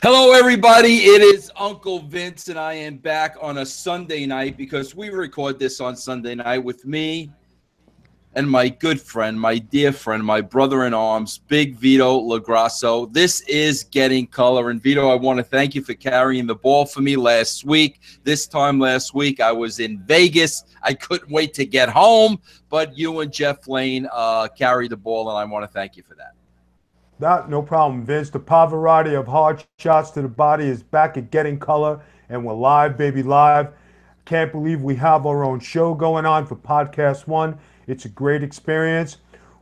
Hello, everybody. It is Uncle Vince, and I am back on a Sunday night because we record this on Sunday night with me and my good friend, my dear friend, my brother-in-arms, Big Vito LaGrasso. This is Getting Color. And, Vito, I want to thank you for carrying the ball for me last week. This time last week, I was in Vegas. I couldn't wait to get home, but you and Jeff Lane carried the ball, and I want to thank you for that. No problem, Vince. The Pavarotti of hard shots to the body is back at Getting Color, and we're live, baby, live. Can't believe we have our own show going on for Podcast One. It's a great experience.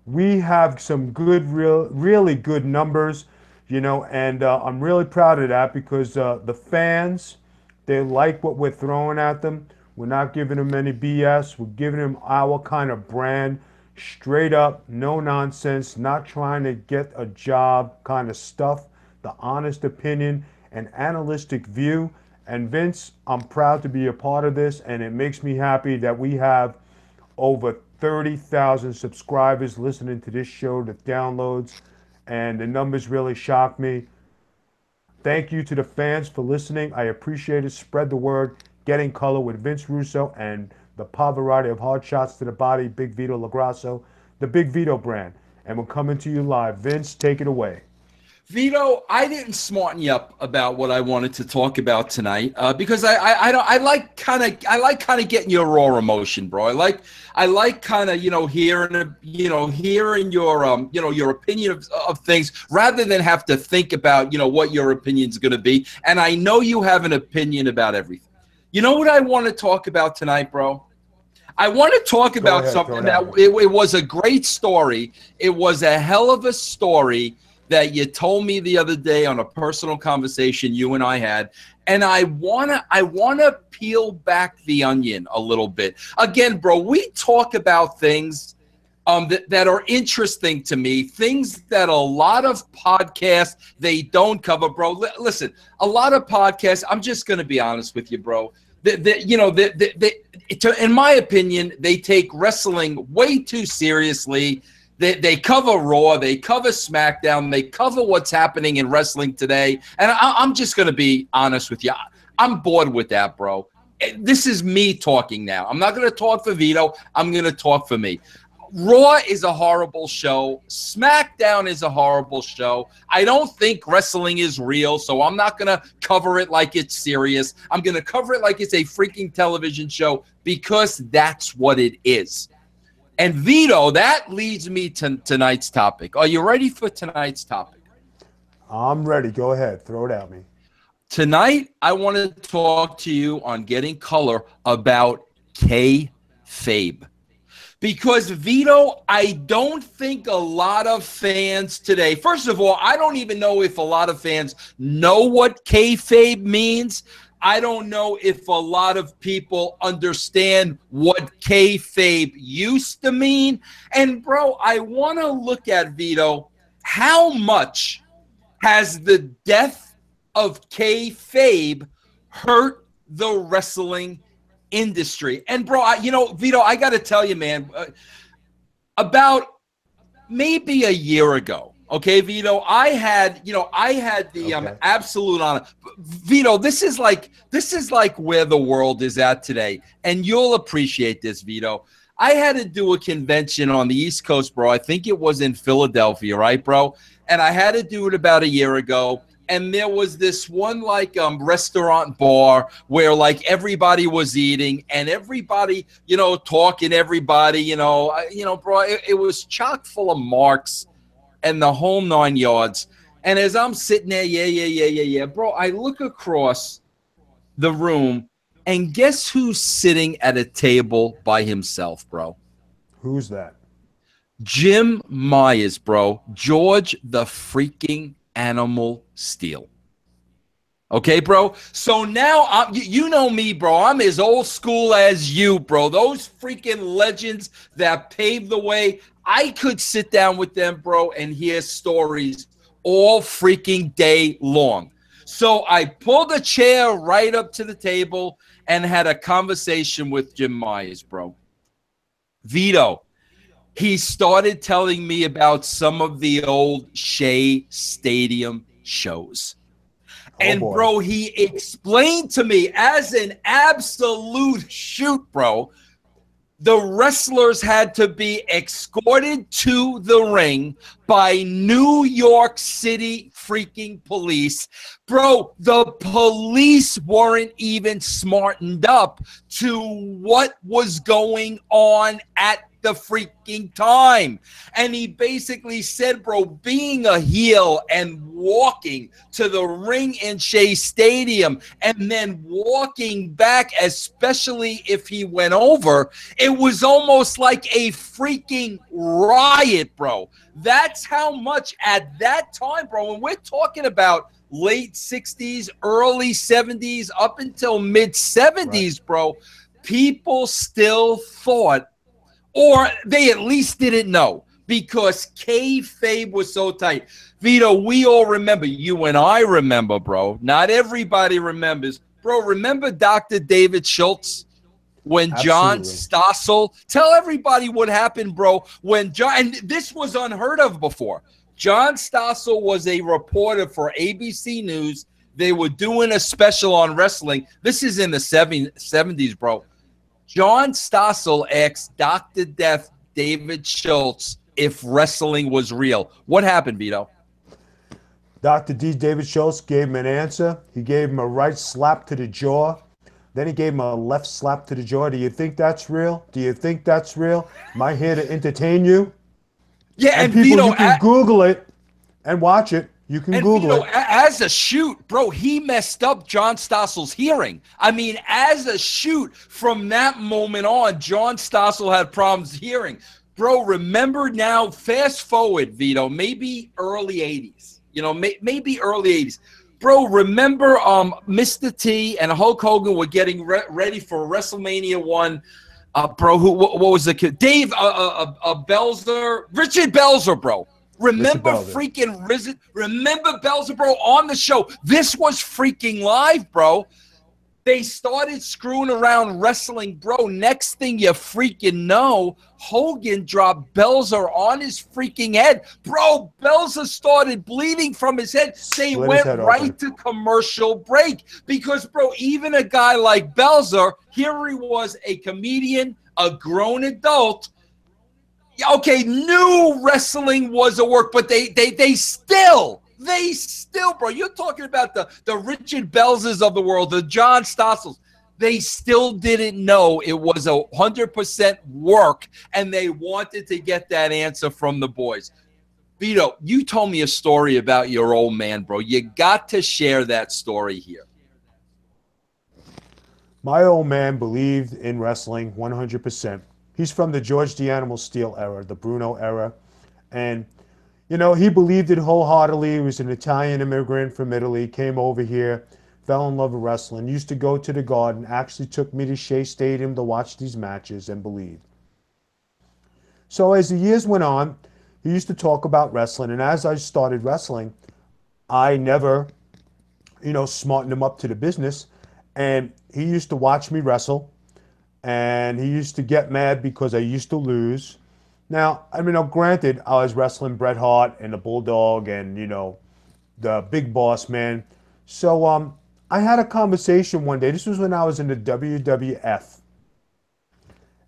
We have some good, really good numbers, and I'm really proud of that because the fans, they like what we're throwing at them. We're not giving them any BS. We're giving them our kind of brand. Straight up, no nonsense, not trying to get a job kind of stuff, the honest opinion and analytic view. And Vince, I'm proud to be a part of this, and it makes me happy that we have over 30,000 subscribers listening to this show, the downloads, and the numbers really shock me. Thank you to the fans for listening. I appreciate it. Spread the word. Getting Color with Vince Russo and the Pavarotti of hard shots to the body, Big Vito LaGrasso, the Big Vito brand. And we're coming to you live. Vince, take it away. Vito, I didn't smarten you up about what I wanted to talk about tonight because I like kind of getting your raw emotion, bro. I like kind of hearing your opinion of things rather than have to think about what your opinion is going to be. And I know you have an opinion about everything. You know what I want to talk about tonight, bro? I want to talk about something that it was a great story. It was a hell of a story that you told me the other day on a personal conversation you and I had. And I wanna peel back the onion a little bit. Again, bro, we talk about things that are interesting to me, things that a lot of podcasts, they don't cover, bro. Listen, a lot of podcasts, I'm just going to be honest with you, bro. In my opinion, they take wrestling way too seriously. They cover Raw, they cover SmackDown, they cover what's happening in wrestling today. And I'm just going to be honest with you. I'm bored with that, bro. This is me talking now. I'm not going to talk for Vito. I'm going to talk for me. Raw is a horrible show. SmackDown is a horrible show. I don't think wrestling is real, so I'm not going to cover it like it's serious. I'm going to cover it like it's a freaking television show because that's what it is. And Vito, that leads me to tonight's topic. Are you ready for tonight's topic? I'm ready. Go ahead. Throw it at me. Tonight, I want to talk to you on Getting Color about Kayfabe. Because, Vito, I don't think a lot of fans today, first of all, I don't even know if a lot of fans know what kayfabe means. I don't know if a lot of people understand what kayfabe used to mean. And, bro, I want to look at, Vito, how much has the death of kayfabe hurt the wrestling industry? And bro, Vito, I got to tell you, man, about maybe a year ago, okay, Vito, I had the absolute honor. Vito, this is like where the world is at today, and you'll appreciate this, Vito. I had to do a convention on the East Coast, bro. I think it was in Philadelphia, right, bro? And I had to do it about a year ago. And there was this one restaurant bar where like everybody was eating and everybody, talking, everybody, bro, it was chock full of marks and the whole 9 yards. And as I'm sitting there, yeah, bro, I look across the room and guess who's sitting at a table by himself, bro? Who's that? Jim Myers, bro. George the freaking Animal Steel. Okay, bro? So now, you know me, bro. I'm as old school as you, bro. Those freaking legends that paved the way, I could sit down with them, bro, and hear stories all freaking day long. So I pulled a chair right up to the table and had a conversation with Jim Myers, bro. Vito, he started telling me about some of the old Shea Stadium shows. Oh And, boy. bro, he explained to me as an absolute shoot, bro, the wrestlers had to be escorted to the ring by New York City freaking police. Bro, the police weren't even smartened up to what was going on at the freaking time. And he basically said, bro, being a heel and walking to the ring in Shea Stadium and then walking back, especially if he went over, it was almost like a freaking riot, bro. That's how much at that time, bro, when we're talking about late 60s, early 70s, up until mid 70s, right, bro, people still thought, or they at least didn't know, because kayfabe was so tight. Vito, we all remember, you and I remember, bro. Not everybody remembers. Bro, remember Dr. David Schultz? When John Stossel, tell everybody what happened, bro. When John, and this was unheard of before. John Stossel was a reporter for ABC News. They were doing a special on wrestling. This is in the 70s, bro. John Stossel asked Dr. Death David Schultz if wrestling was real. What happened, Vito? Dr. D. David Schultz gave him an answer. He gave him a right slap to the jaw. Then he gave him a left slap to the jaw. Do you think that's real? Do you think that's real? Am I here to entertain you? Yeah, and people, Vito, you can Google it and watch it. You can Google Vito, it. As a shoot, bro, he messed up John Stossel's hearing. I mean, as a shoot, from that moment on, John Stossel had problems hearing. Bro, remember now, fast forward, Vito, maybe early 80s. You know, maybe early 80s. Bro, remember Mr. T and Hulk Hogan were getting ready for WrestleMania 1. Bro, what was the kid? Dave Belzer, Richard Belzer, bro. Remember freaking remember Belzer, bro, on the show. This was freaking live, bro. They started screwing around wrestling, bro. Next thing you freaking know, Hogan dropped Belzer on his freaking head. Bro, Belzer started bleeding from his head. They went right to commercial break because, bro, even a guy like Belzer, here he was, a comedian, a grown adult. Okay, knew wrestling was a work, but they still, bro, you're talking about the Richard Belzers of the world, the John Stossels. They still didn't know it was 100% work, and they wanted to get that answer from the boys. Vito, you told me a story about your old man, bro. You got to share that story here. My old man believed in wrestling 100%. He's from the George the Animal Steel era, the Bruno era. And, you know, he believed it wholeheartedly. He was an Italian immigrant from Italy, came over here, fell in love with wrestling, used to go to the Garden, actually took me to Shea Stadium to watch these matches and believe. So as the years went on, he used to talk about wrestling. And as I started wrestling, I never, you know, smartened him up to the business. And he used to watch me wrestle. And he used to get mad because I used to lose. Now, I mean, granted, I was wrestling Bret Hart and the Bulldog and, you know, the Big Boss Man. So I had a conversation one day. This was when I was in the WWF.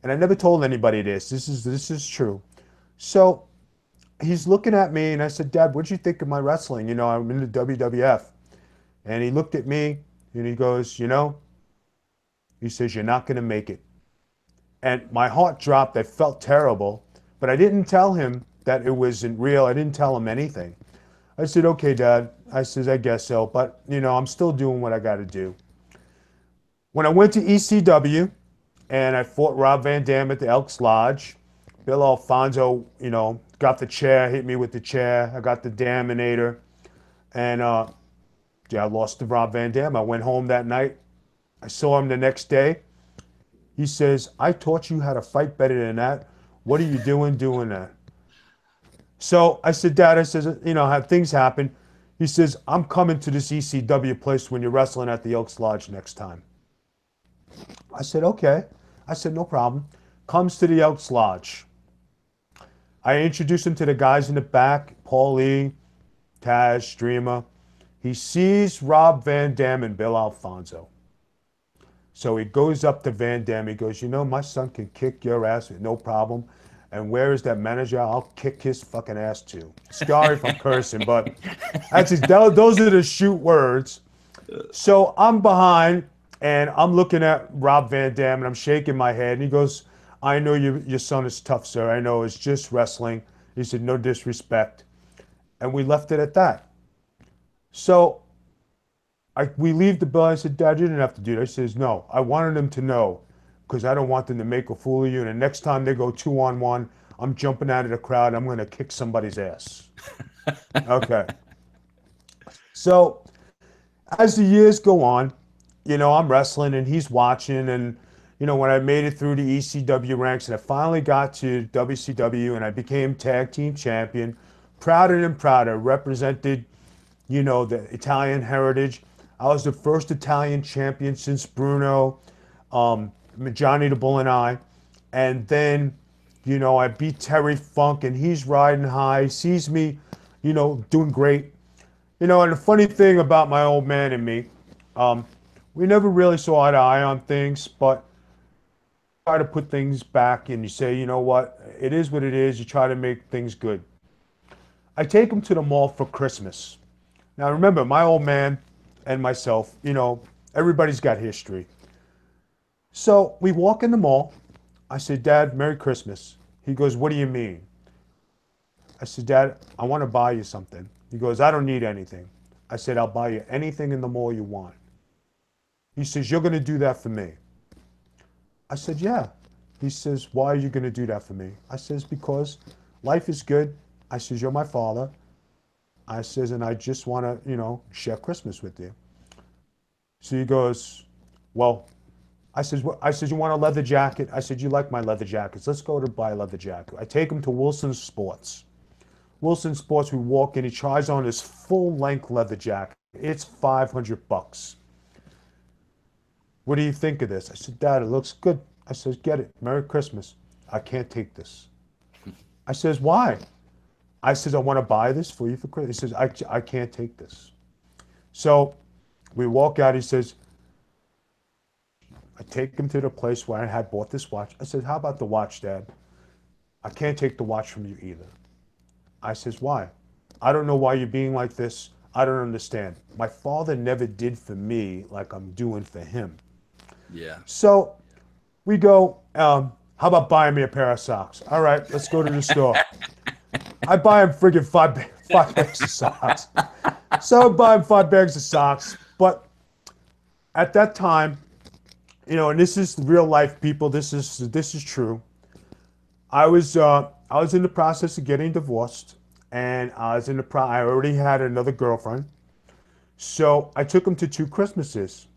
And I never told anybody this. This is true. So he's looking at me and I said, Dad, what'd you think of my wrestling? You know, I'm in the WWF. And he looked at me and he goes, you know, he says, you're not going to make it. And my heart dropped. I felt terrible. But I didn't tell him that it wasn't real. I didn't tell him anything. I said, okay, Dad. I says, I guess so. But, you know, I'm still doing what I got to do. When I went to ECW and I fought Rob Van Dam at the Elks Lodge, Bill Alfonso, you know, got the chair, hit me with the chair. I got the Daminator. And, yeah, I lost to Rob Van Dam. I went home that night. I saw him the next day. He says, I taught you how to fight better than that. What are you doing that? So I said, Dad, I says, you know, how things happen. He says, I'm coming to this ECW place when you're wrestling at the Elks Lodge next time. I said, okay. I said, no problem. Comes to the Elks Lodge. I introduced him to the guys in the back, Paul Lee, Taz, Dreamer. He sees Rob Van Dam and Bill Alfonso. So he goes up to Van Dam. He goes, you know, my son can kick your ass with no problem. And where is that manager? I'll kick his fucking ass too. Sorry if I'm cursing, but those are the shoot words. So I'm behind and I'm looking at Rob Van Dam and I'm shaking my head. And he goes, I know your son is tough, sir. I know it's just wrestling. He said, no disrespect. And we left it at that. So we leave the building. I said, Dad, you didn't have to do that. He says, no, I wanted them to know because I don't want them to make a fool of you. And the next time they go 2-on-1, I'm jumping out of the crowd. I'm going to kick somebody's ass. Okay. So as the years go on, you know, I'm wrestling and he's watching. And, you know, when I made it through the ECW ranks and I finally got to WCW and I became tag team champion, prouder and prouder, represented, you know, the Italian heritage. I was the first Italian champion since Bruno, Johnny the Bull and I. And then, you know, I beat Terry Funk and he's riding high, sees me, you know, doing great. You know, and the funny thing about my old man and me, we never really saw eye to eye on things, but try to put things back and you say, you know what, it is what it is. You try to make things good. I take him to the mall for Christmas. Now remember, my old man and myself, you know, everybody's got history. So we walk in the mall. I said, Dad, Merry Christmas. He goes, what do you mean? I said, Dad, I want to buy you something. He goes, I don't need anything. I said, I'll buy you anything in the mall you want. He says, you're going to do that for me. I said, yeah. He says, why are you going to do that for me? I says, because life is good. I says, you're my father. I says, and I just want to, you know, share Christmas with you. So he goes, well, I says, you want a leather jacket? I said, you like my leather jackets. Let's go to buy a leather jacket. I take him to Wilson Sports. Wilson Sports, we walk in, he tries on his full-length leather jacket. It's $500. What do you think of this? I said, Dad, it looks good. I says, get it. Merry Christmas. I can't take this. I says, why? I says, I want to buy this for you for Christmas. He says, I can't take this. So we walk out. He says, I take him to the place where I had bought this watch. I said, how about the watch, Dad? I can't take the watch from you either. I says, why? I don't know why you're being like this. I don't understand. My father never did for me like I'm doing for him. Yeah. So we go, how about buying me a pair of socks? All right, let's go to the store. I buy him friggin' five bags of socks. So I buy him 5 bags of socks. But at that time, you know, and this is real life, people. This is true. I was in the process of getting divorced, and I already had another girlfriend. So I took him to 2 Christmases.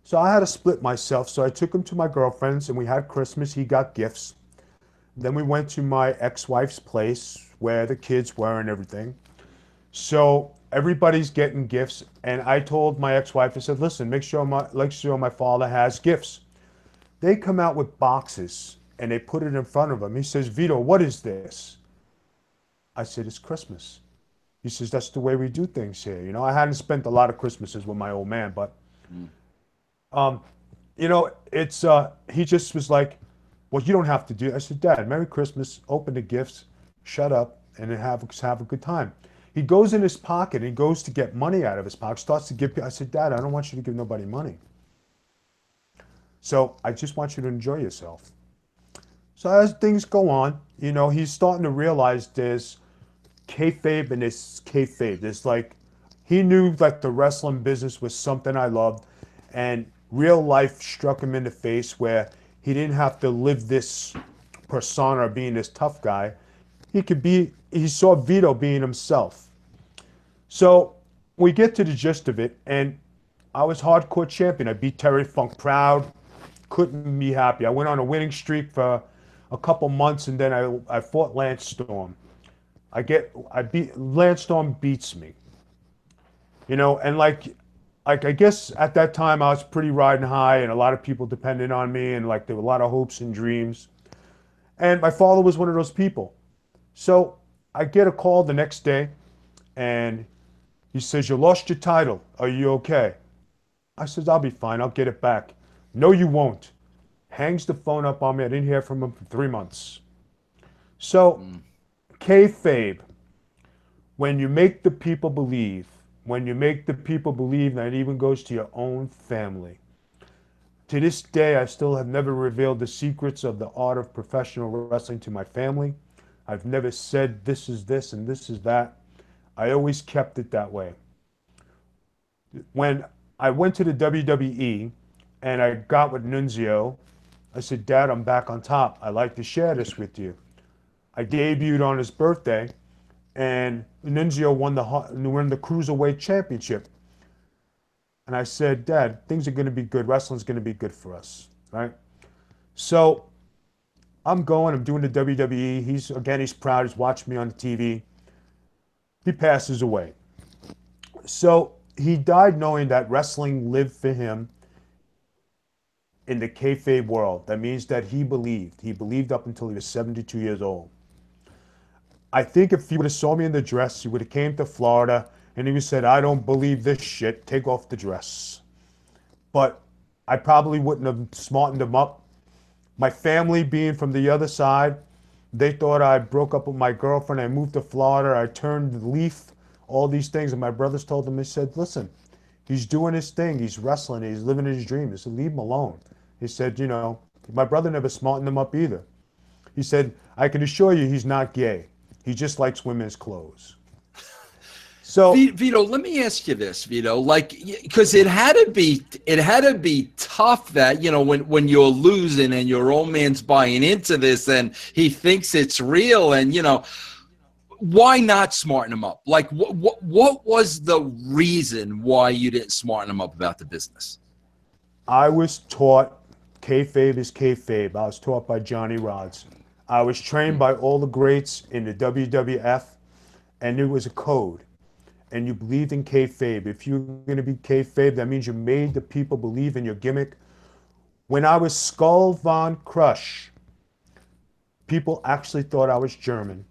So I had to split myself. So I took him to my girlfriend's, and we had Christmas. He got gifts. Then we went to my ex-wife's place where the kids were and everything. So everybody's getting gifts, and I told my ex-wife, I said, listen, make sure my father has gifts. They come out with boxes, and they put it in front of him. He says, Vito, what is this? I said, it's Christmas. He says, that's the way we do things here. You know, I hadn't spent a lot of Christmases with my old man, but, you know, it's, he just was like, well, you don't have to do it. I said, Dad, Merry Christmas, open the gifts, shut up, and then have a good time. He goes in his pocket, and he goes to get money out of his pocket, starts to give, I said, Dad, I don't want you to give nobody money. So I just want you to enjoy yourself. So as things go on, you know, he's starting to realize there's kayfabe and there's kayfabe. There's like, he knew that the wrestling business was something I loved, and real life struck him in the face where he didn't have to live this persona of being this tough guy. He saw Vito being himself. So we get to the gist of it, and I was hardcore champion. I beat Terry Funk proud, couldn't be happy. I went on a winning streak for a couple months, and then I fought Lance Storm. Lance Storm beats me. You know, and like I guess at that time I was pretty riding high, and a lot of people depended on me, and like there were a lot of hopes and dreams. And my father was one of those people. So I get a call the next day, and He says, you lost your title. Are you okay? I says, I'll be fine. I'll get it back. No, you won't. Hangs the phone up on me. I didn't hear from him for 3 months. So, kayfabe, when you make the people believe, when you make the people believe, that even goes to your own family. To this day, I still have never revealed the secrets of the art of professional wrestling to my family. I've never said this is this and this is that. I always kept it that way. When I went to the WWE and I got with Nunzio, I said, Dad, I'm back on top. I'd like to share this with you. I debuted on his birthday, and Nunzio won the Cruiserweight Championship. And I said, Dad, things are going to be good. Wrestling's going to be good for us, right? So I'm doing the WWE. He's proud. He's watching me on the TV. He passes away. So he died knowing that wrestling lived for him in the kayfabe world. That means that he believed. He believed up until he was 72 years old. I think if he would have saw me in the dress, he would have came to Florida and he would have said, I don't believe this shit. Take off the dress. But I probably wouldn't have smartened him up. My family being from the other side, they thought I broke up with my girlfriend. I moved to Florida. I turned the leaf, all these things. And my brothers told him, they said, listen, he's doing his thing. He's wrestling. He's living his dream. He said, leave him alone. He said, you know, my brother never smartened him up either. He said, I can assure you he's not gay. He just likes women's clothes. So Vito, let me ask you this, Vito, like, because it had to be tough that, you know, when you're losing and your old man's buying into this and he thinks it's real, and, you know, why not smarten him up? Like, what was the reason why you didn't smarten him up about the business? I was taught kayfabe is kayfabe. I was taught by Johnny Rods. I was trained by all the greats in the WWF, and it was a code. And you believed in kayfabe. If you're going to be kayfabe, that means you made the people believe in your gimmick. When I was Skull Von Crush, people actually thought I was German.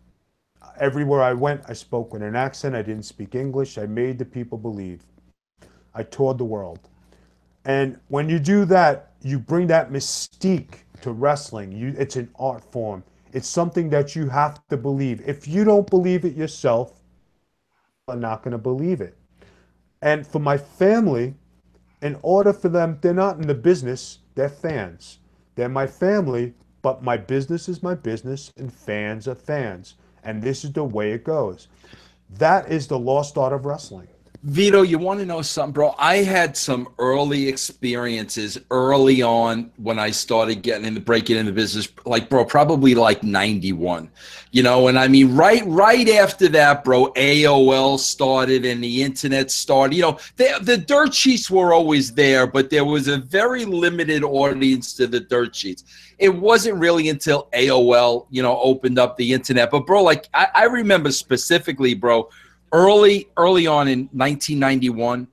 Everywhere I went, I spoke with an accent. I didn't speak English. I made the people believe. I toured the world. And when you do that, you bring that mystique to wrestling. It's an art form. It's something that you have to believe. If you don't believe it yourself, are not going to believe it. And for my family, in order for them, they're not in the business, they're fans. They're my family, but my business is my business and fans are fans. And this is the way it goes. That is the lost art of wrestling. Vito, you want to know something, bro? I had some early experiences early on when I started breaking into business, like, bro, probably like 91, you know, and I mean, right after that, bro, AOL started and the internet started, you know, the dirt sheets were always there, but there was a very limited audience to the dirt sheets. It wasn't really until AOL, you know, opened up the internet. But, bro, like, I remember specifically, bro, early on in 1991,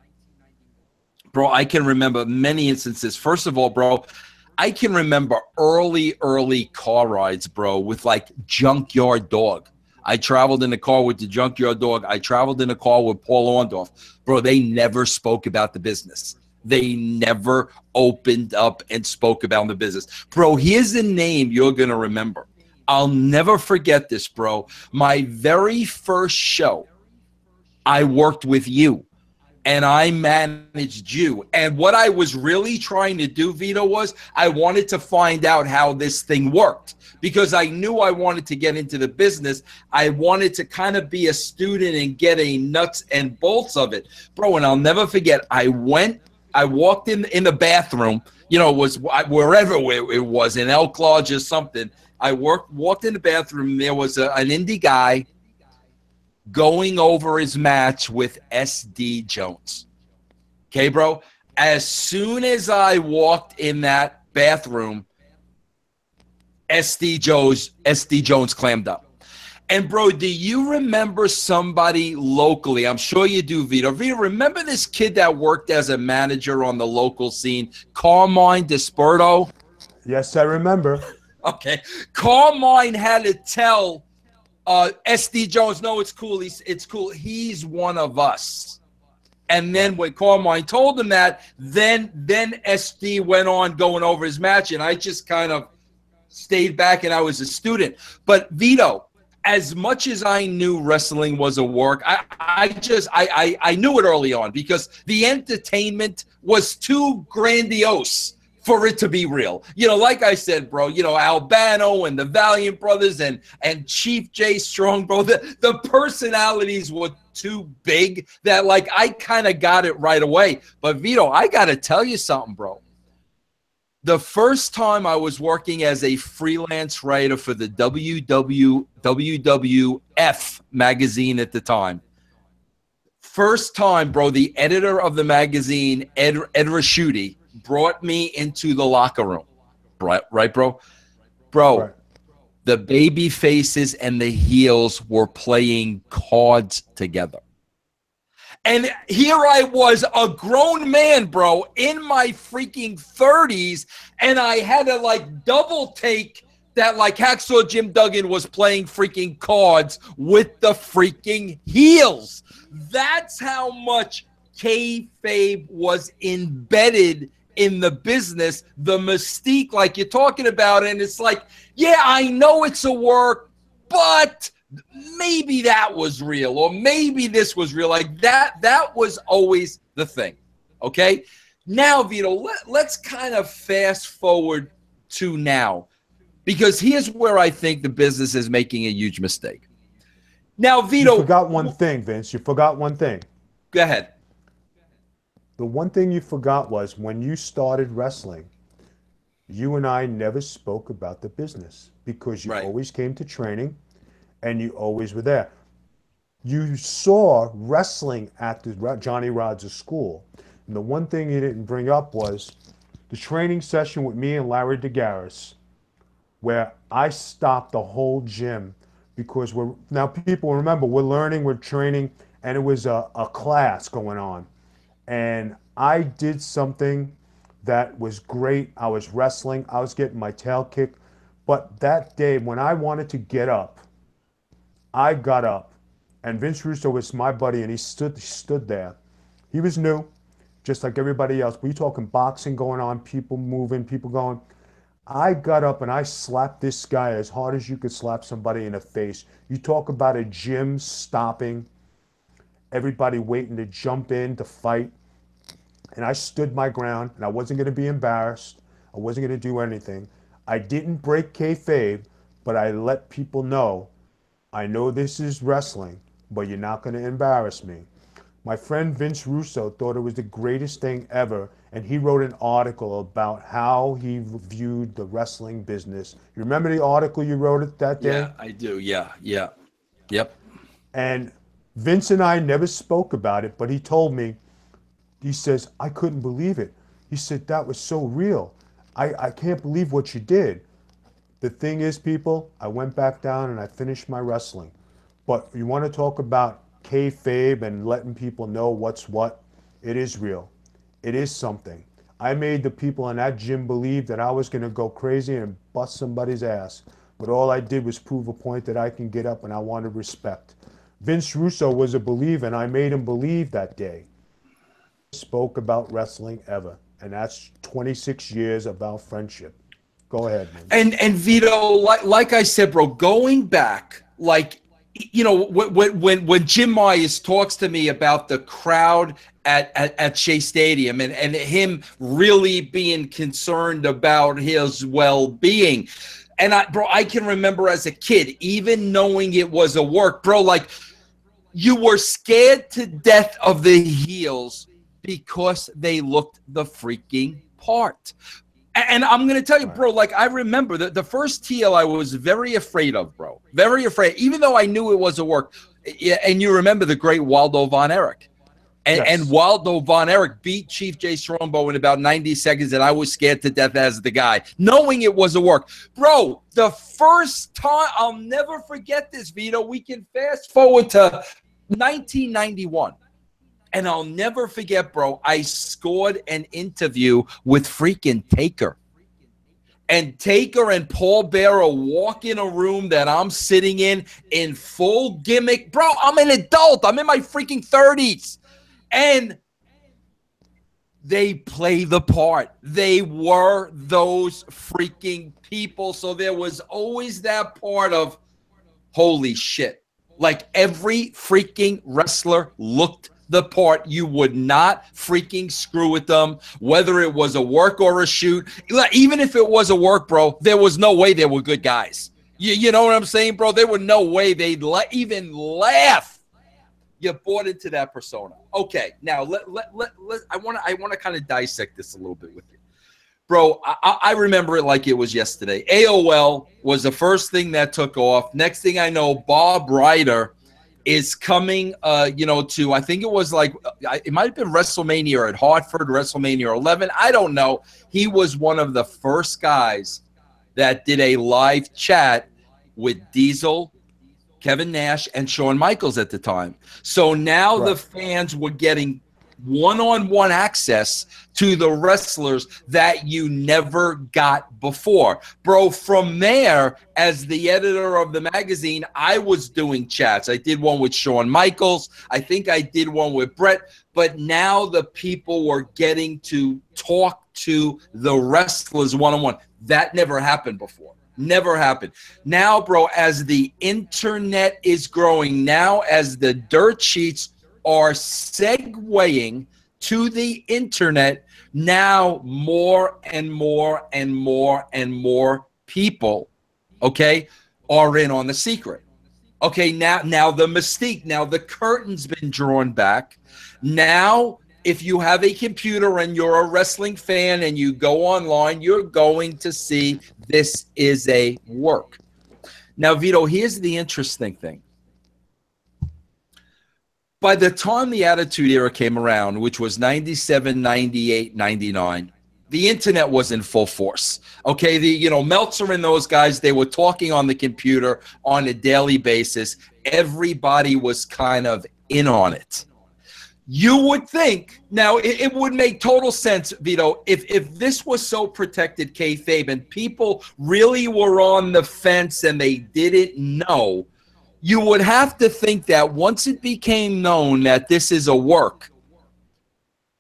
bro, I can remember many instances. First of all, bro, I can remember early car rides, bro, with like Junkyard Dog. I traveled in the car with the Junkyard Dog. I traveled in the car with Paul Orndorff. Bro, they never spoke about the business. They never opened up and spoke about the business. Bro, here's a name you're going to remember. I'll never forget this, bro. My very first show, I worked with you and I managed you. And what I was really trying to do, Vito, was I wanted to find out how this thing worked because I knew I wanted to get into the business. I wanted to kind of be a student and get a nuts and bolts of it. Bro, and I'll never forget, I walked in the bathroom, you know, it was wherever it was, in Elk Lodge or something. I walked in the bathroom. There was an indie guy going over his match with SD Jones. Okay, bro? As soon as I walked in that bathroom, SD Jones clammed up. And, bro, do you remember somebody locally? I'm sure you do, Vito. Vito, remember this kid that worked as a manager on the local scene, Carmine Desperto? Yes, I remember. Okay. Carmine had to tell SD Jones, no, it's cool. It's cool. He's one of us. And then when Carmine told him that, then SD went on going over his match, and I just kind of stayed back and I was a student. But Vito, as much as I knew wrestling was a work, I knew it early on because the entertainment was too grandiose for it to be real. You know, like I said, bro, you know, Albano and the Valiant Brothers and Chief J Strong, bro, the personalities were too big that, like, I kind of got it right away. But Vito, I got to tell you something, bro. The first time I was working as a freelance writer for the WWF magazine at the time, first time, bro, the editor of the magazine, Ed Raschuti, brought me into the locker room. Right, bro? Bro, right. The baby faces and the heels were playing cards together. And here I was, a grown man, bro, in my freaking 30s, and I had to, like, double take that, like, Hacksaw Jim Duggan was playing freaking cards with the freaking heels. That's how much kayfabe was embedded in the business, the mystique, like you're talking about. And it's like, yeah, I know it's a work, but maybe that was real, or maybe this was real. Like that was always the thing. Okay. Now, Vito, let's kind of fast forward to now, because here's where I think the business is making a huge mistake. Now, Vito, you forgot one thing, Vince. You forgot one thing. Go ahead. The one thing you forgot was when you started wrestling, you and I never spoke about the business because you always came to training and you always were there. You saw wrestling at the Johnny Rod's school. And the one thing you didn't bring up was the training session with me and Larry DeGarris, where I stopped the whole gym because now people remember, we're learning, we're training, and it was a class going on. And I did something that was great. I was wrestling. I was getting my tail kicked. But that day, when I wanted to get up, I got up. And Vince Russo was my buddy, and he stood there. He was new, just like everybody else. We talking boxing going on, people moving, people going. I got up and I slapped this guy as hard as you could slap somebody in the face. You talk about a gym stopping, everybody waiting to jump in to fight. And I stood my ground, and I wasn't going to be embarrassed. I wasn't going to do anything. I didn't break kayfabe, but I let people know, I know this is wrestling, but you're not going to embarrass me. My friend Vince Russo thought it was the greatest thing ever, and he wrote an article about how he viewed the wrestling business. You remember the article you wrote it that day? Yeah, I do. Yeah. Yep. And Vince and I never spoke about it, but he told me, he says, I couldn't believe it. He said, that was so real. I can't believe what you did. The thing is, people, I went back down and I finished my wrestling. But you want to talk about kayfabe and letting people know what's what, it is real. It is something. I made the people in that gym believe that I was going to go crazy and bust somebody's ass. But all I did was prove a point that I can get up, and I wanted respect. Vince Russo was a believer, and I made him believe that day. Spoke about wrestling ever, and that's 26 years of our friendship. Go ahead, man. And Vito, like I said, bro, going back, like, you know, when Jim Myers talks to me about the crowd at Shea Stadium and him really being concerned about his well-being, and I can remember as a kid, even knowing it was a work, bro, like, you were scared to death of the heels because they looked the freaking part. And I'm going to tell you, bro, like, I remember the first heel I was very afraid of, bro. Very afraid, even though I knew it was a work. And you remember the great Waldo Von Erich. And Waldo Von Erich beat Chief J Strongbow in about 90 seconds, and I was scared to death as the guy, knowing it was a work. Bro, the first time, I'll never forget this, Vito. We can fast forward to 1991. And I'll never forget, bro, I scored an interview with freaking Taker. And Taker and Paul Bearer walk in a room that I'm sitting in full gimmick. Bro, I'm an adult. I'm in my freaking 30s. And they play the part. They were those freaking people. So there was always that part of, holy shit. Like every freaking wrestler looked the part. You would not freaking screw with them, whether it was a work or a shoot. Even if it was a work, bro, there was no way they were good guys. You know what I'm saying, bro? There were no way they'd even laugh. You bought into that persona. Okay, now I want to kind of dissect this a little bit with you, bro. I remember it like it was yesterday. AOL was the first thing that took off. Next thing I know, Bob Ryder is coming. To, I think it was like, it might have been WrestleMania at Hartford, WrestleMania 11. I don't know. He was one of the first guys that did a live chat with Diesel, Kevin Nash, and Shawn Michaels at the time. So now the fans were getting one-on-one access to the wrestlers that you never got before. Bro, from there, as the editor of the magazine, I was doing chats. I did one with Shawn Michaels. I think I did one with Brett. But now the people were getting to talk to the wrestlers one-on-one. That never happened before. Never happened. Now, bro, as the internet is growing, now as the dirt sheets are segueing to the internet, now more and more and more and more people, okay, are in on the secret. Okay, now the mystique, now the curtain's been drawn back. Now, if you have a computer and you're a wrestling fan and you go online, you're going to see this is a work. Now, Vito, here's the interesting thing. By the time the Attitude Era came around, which was 97, 98, 99, the internet was in full force. Okay, Meltzer and those guys, they were talking on the computer on a daily basis. Everybody was kind of in on it. You would think, now it would make total sense, Vito, if this was so protected kayfabe and people really were on the fence and they didn't know, you would have to think that once it became known that this is a work,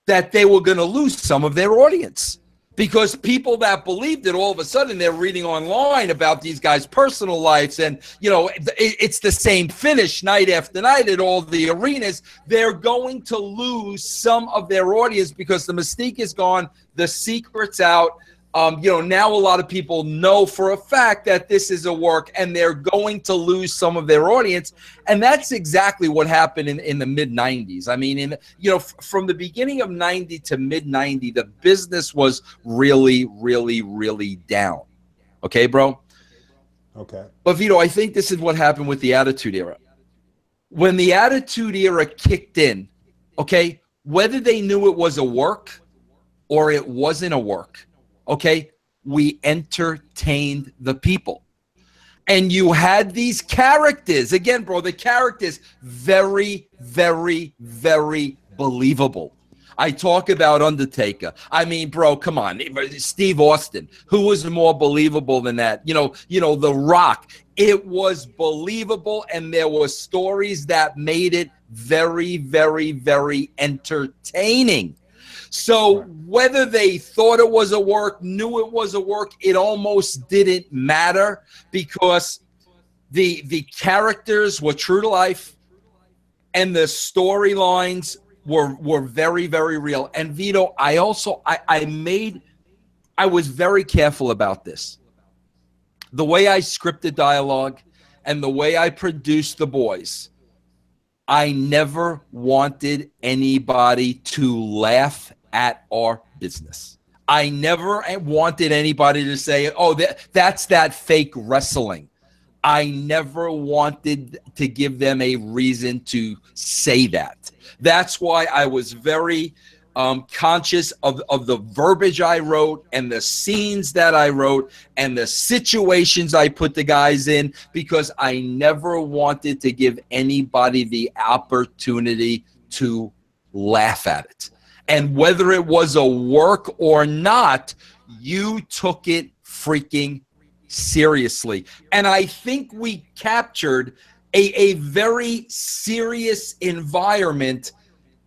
that they were going to lose some of their audience. Because people that believed it, all of a sudden they're reading online about these guys' personal lives, and it's the same finish night after night at all the arenas. They're going to lose some of their audience because the mystique is gone, the secret's out. Now a lot of people know for a fact that this is a work, and they're going to lose some of their audience. And that's exactly what happened in the mid-90s. I mean, from the beginning of 90 to mid-90, the business was really, really, really down. Okay, bro? Okay. But, Vito, I think this is what happened with the Attitude Era. When the Attitude Era kicked in, okay, whether they knew it was a work or it wasn't a work, okay, we entertained the people. And you had these characters. Again, bro, the characters, very, very, very believable. I talk about Undertaker. I mean, bro, come on. Steve Austin, who was more believable than that? The Rock. It was believable, and there were stories that made it very, very, very entertaining. So whether they thought it was a work, knew it was a work, it almost didn't matter because the characters were true to life and the storylines were very, very real. And Vito, I was very careful about this. The way I scripted dialogue and the way I produced the boys, I never wanted anybody to laugh at our business. I never wanted anybody to say, oh, that's that fake wrestling. I never wanted to give them a reason to say that. That's why I was very conscious of the verbiage I wrote and the scenes that I wrote and the situations I put the guys in, because I never wanted to give anybody the opportunity to laugh at it. And whether it was a work or not, you took it freaking seriously. And I think we captured a very serious environment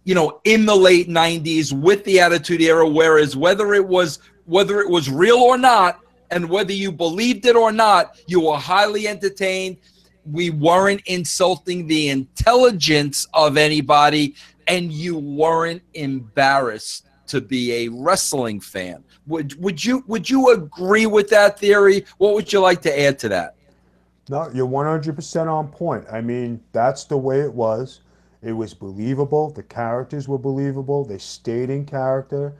in the late 90s with the Attitude Era, whereas whether it was real or not, and whether you believed it or not, you were highly entertained. We weren't insulting the intelligence of anybody, and you weren't embarrassed to be a wrestling fan. Would you agree with that theory? What would you like to add to that? No, you're 100% on point. I mean, that's the way it was. It was believable. The characters were believable. They stayed in character.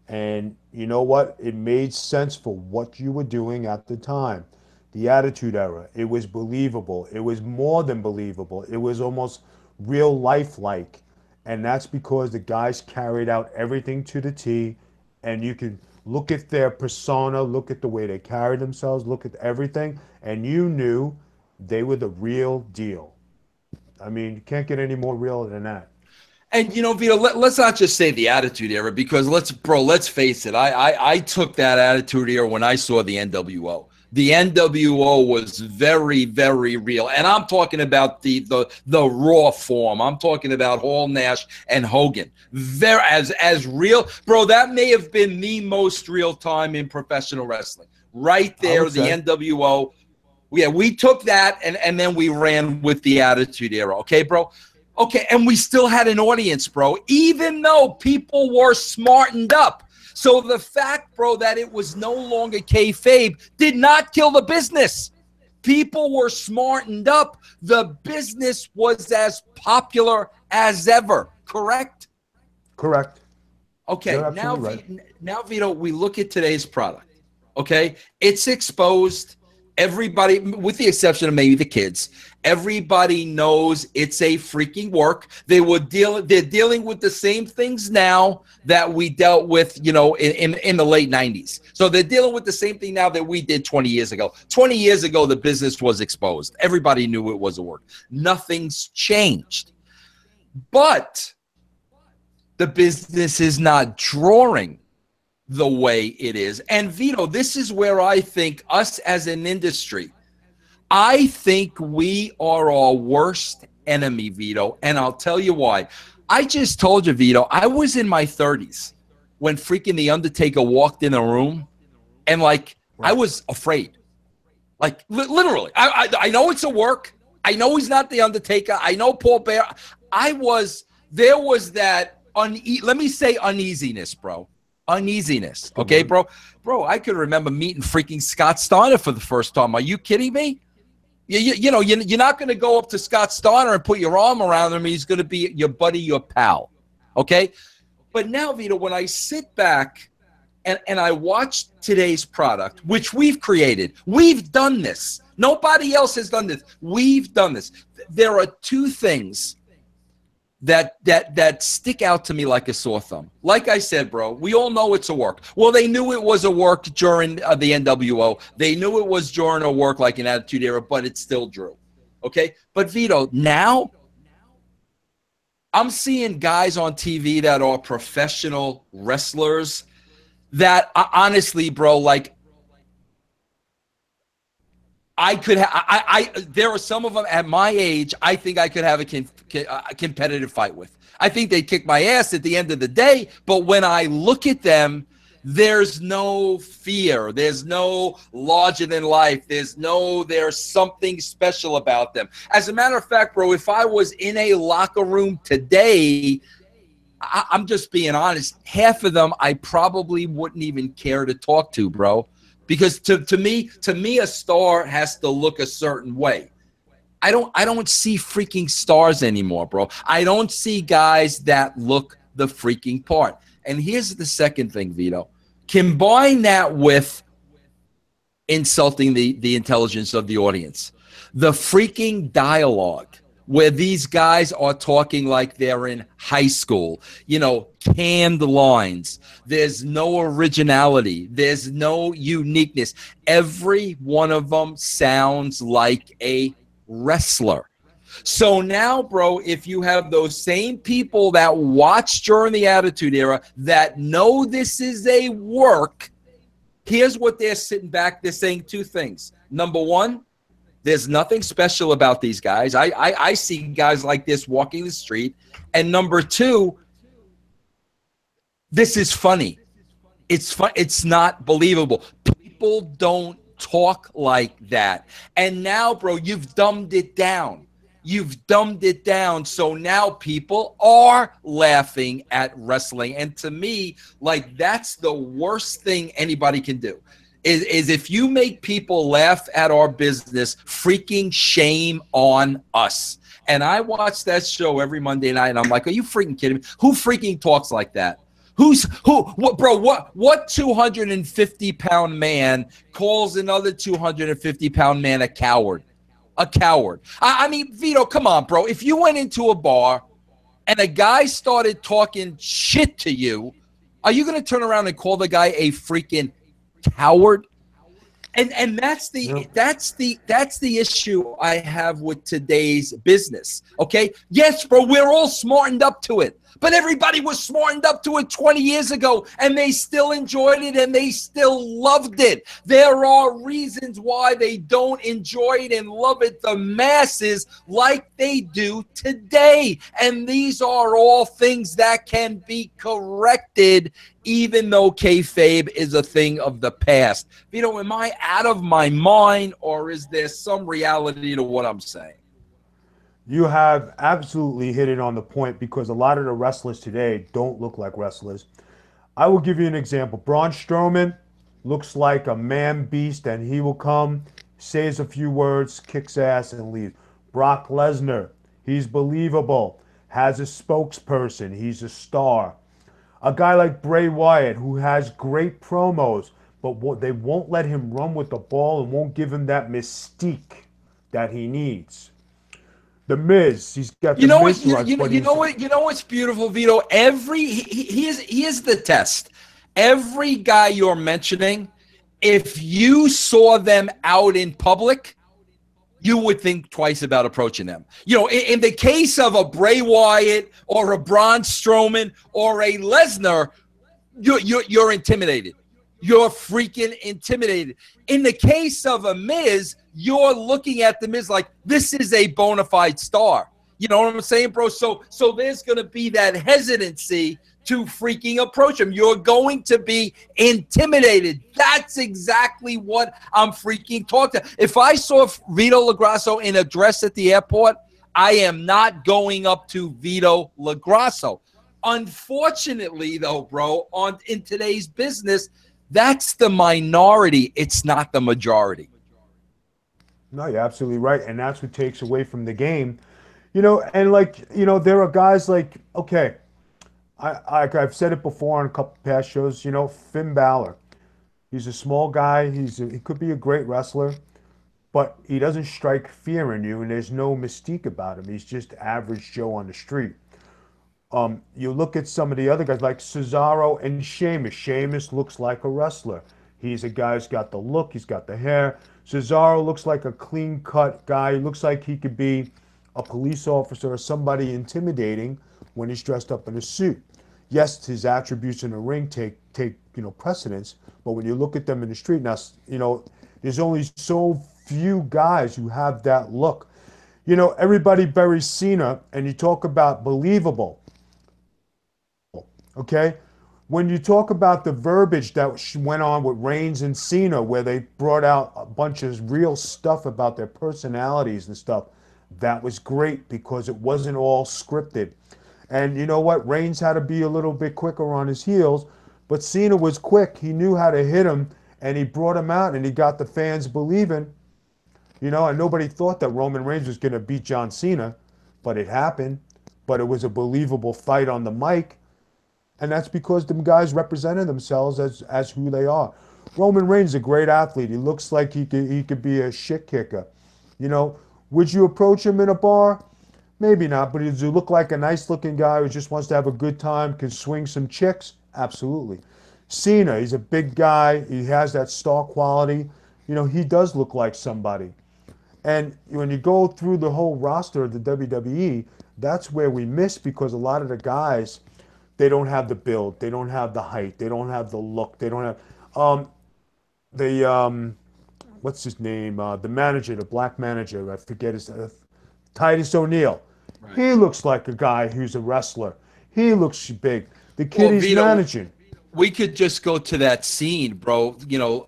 And you know what? It made sense for what you were doing at the time. The Attitude Era, it was believable. It was more than believable. It was almost real life-like. And that's because the guys carried out everything to the T. And you can look at their persona, look at the way they carried themselves, look at everything, and you knew they were the real deal. I mean, you can't get any more real than that. And Vito, let's not just say the Attitude Era, because let's face it. I took that Attitude Era when I saw the NWO. The NWO was very, very real, and I'm talking about the raw form. I'm talking about Hall, Nash, and Hogan. Very as real, bro. That may have been the most real time in professional wrestling. Right there, the NWO. Yeah, we took that and then we ran with the Attitude Era. Okay, bro. Okay, and we still had an audience, bro, even though people were smartened up. So the fact, bro, that it was no longer kayfabe did not kill the business. People were smartened up. The business was as popular as ever. Correct? Correct. Okay, now, Vito, we look at today's product. Okay, it's exposed. Everybody, with the exception of maybe the kids, everybody knows it's a freaking work. They're dealing with the same things now that we dealt with, in the late 90s. So they're dealing with the same thing now that we did 20 years ago. 20 years ago, the business was exposed. Everybody knew it was a work. Nothing's changed. But the business is not drawing the way it is. And Vito, this is where I think us as an industry, I think we are our worst enemy, Vito. And I'll tell you why. I just told you, Vito, I was in my 30s when freaking The Undertaker walked in a room, and I was afraid. Literally. I know it's a work. I know he's not The Undertaker. I know Paul Bear. There was that, let me say uneasiness, bro. Uneasiness. Okay, bro? Bro, I could remember meeting freaking Scott Steiner for the first time. Are you kidding me? You're not going to go up to Scott Steiner and put your arm around him. He's going to be your buddy, your pal. Okay? But now, Vito, when I sit back and I watch today's product, which we've created, we've done this. Nobody else has done this. We've done this. There are two things that stick out to me like a sore thumb. Like I said, bro, we all know it's a work. Well, they knew it was a work during the NWO. They knew it was during a work like an Attitude Era, but it still drew. Okay? But Vito, now I'm seeing guys on TV that are professional wrestlers that honestly, bro, there are some of them at my age I think I could have a competitive fight with. I think they kick my ass at the end of the day, but when I look at them, there's no fear. There's no larger than life. There's something special about them. As a matter of fact, bro, if I was in a locker room today, I'm just being honest, half of them I probably wouldn't even care to talk to, bro. Because to me, a star has to look a certain way. I don't see freaking stars anymore, bro. I don't see guys that look the freaking part. And here's the second thing, Vito. Combine that with insulting the intelligence of the audience. The freaking dialogue where these guys are talking like they're in high school, canned lines. There's no originality. There's no uniqueness. Every one of them sounds like a wrestler. So now, bro, if you have those same people that watched during the Attitude Era that know this is a work, here's what they're sitting back. They're saying two things. Number one, there's nothing special about these guys. I see guys like this walking the street. And number two, This is funny. It's fun. It's not believable. People don't talk like that. And now, bro, you've dumbed it down. You've dumbed it down. So now people are laughing at wrestling. And to me, like, that's the worst thing anybody can do. Is if you make people laugh at our business, freaking shame on us. And I watch that show every Monday night, and I'm like, are you freaking kidding me? Who freaking talks like that? What, bro? What 250-pound man calls another 250-pound man a coward? A coward. I mean, Vito, come on, bro. If you went into a bar and a guy started talking shit to you, are you going to turn around and call the guy a freaking coward? And that's the issue I have with today's business. Okay, yes, bro, we're all smartened up to it, but everybody was smartened up to it 20 years ago, and they still enjoyed it and they still loved it. There are reasons why they don't enjoy it and love it, the masses, like they do today, and these are all things that can be corrected, even though kayfabe is a thing of the past. You know, am I out of my mind, or is there some reality to what I'm saying? You have absolutely hit it on the point because a lot of the wrestlers today don't look like wrestlers. I will give you an example. Braun Strowman looks like a man beast, and he will come, says a few words, kicks ass, and leaves. Brock Lesnar, he's believable, has a spokesperson, he's a star. A guy like Bray Wyatt, who has great promos, but they won't let him run with the ball and won't give him that mystique that he needs. The Miz, he's got the Miz runs, but you know what's beautiful, Vito? He is the test. Every guy you're mentioning, if you saw them out in public, you would think twice about approaching them. You know, in the case of a Bray Wyatt or a Braun Strowman or a Lesnar, you're intimidated. You're freaking intimidated. In the case of a Miz, you're looking at the Miz like, this is a bona fide star. You know what I'm saying, bro? So there's going to be that hesitancy to freaking approach him. You're going to be intimidated. That's exactly what I'm freaking talking about. If I saw Vito LaGrasso in a dress at the airport, I am not going up to Vito LaGrasso. Unfortunately, though, bro, in today's business, that's the minority. It's not the majority. no, you're absolutely right, and that's what takes away from the game. You know, and like, you know, there are guys like, okay, I've said it before on a couple past shows, you know, Finn Balor. He's a small guy. He could be a great wrestler, but he doesn't strike fear in you, and there's no mystique about him. He's just average Joe on the street. You look at some of the other guys like Cesaro and Sheamus. Sheamus looks like a wrestler. He's a guy who's got the look, he's got the hair. Cesaro looks like a clean-cut guy. He looks like he could be a police officer or somebody intimidating when he's dressed up in a suit. Yes, his attributes in the ring take precedence, but when you look at them in the street now, you know, there's only so few guys who have that look. You know, everybody buries Cena, and you talk about believable. Okay? When you talk about the verbiage that went on with Reigns and Cena, where they brought out a bunch of real stuff about their personalities and stuff, that was great because it wasn't all scripted. And you know what? Reigns had to be a little bit quicker on his heels, but Cena was quick. He knew how to hit him, and he brought him out, and he got the fans believing. You know, and nobody thought that Roman Reigns was going to beat John Cena, but it happened. But it was a believable fight on the mic. And that's because them guys represented themselves as who they are. Roman Reigns is a great athlete. He looks like he could be a shit kicker. You know, would you approach him in a bar? Maybe not, but does he look like a nice looking guy who just wants to have a good time, can swing some chicks? Absolutely. Cena, he's a big guy. He has that star quality. You know, he does look like somebody. And when you go through the whole roster of the WWE, that's where we miss because a lot of the guys, they don't have the build, they don't have the height, they don't have the look, they don't have what's his name? The manager, the black manager, I forget his Titus O'Neil. Right. He looks like a guy who's a wrestler. He looks big. The kid Well, he's Vito, managing. we could just go to that scene, bro.